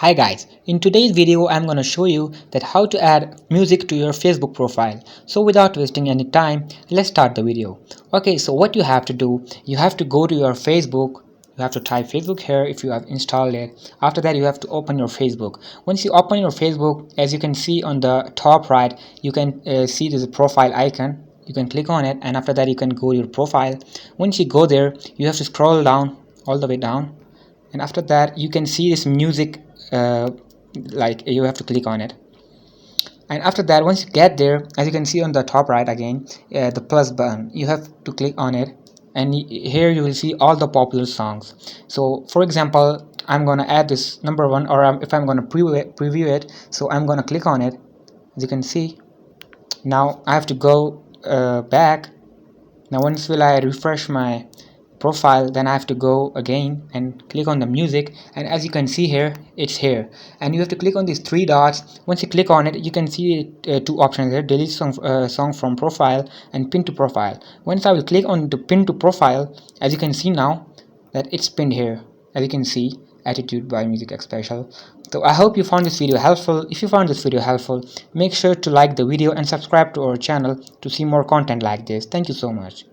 Hi guys, in today's video I'm gonna show you that how to add music to your Facebook profile. So without wasting any time, let's start the video. Okay, so what you have to do, you have to go to your Facebook. You have to type Facebook here if you have installed it. After that you have to open your Facebook. Once you open your Facebook, as you can see on the top right, you can see there's a profile icon. You can click on it, and after that you can go to your profile. Once you go there, you have to scroll down all the way down, and after that you can see this music, uh, like you have to click on it. And after that, once you get there, as you can see on the top right again, the plus button, you have to click on it, and here you will see all the popular songs. So for example, I'm gonna add this number one, or if I'm gonna preview it, so I'm gonna click on it. As you can see, now I have to go back. Now once will I refresh my profile, then I have to go again and click on the music, and as you can see here, it's here, and you have to click on these three dots. Once you click on it, you can see two options here: delete song from profile and pin to profile. Once I will click on the pin to profile, as you can see now that it's pinned here. As you can see, Attitude by Music Special. So I hope you found this video helpful. If you found this video helpful, make sure to like the video and subscribe to our channel to see more content like this. Thank you so much.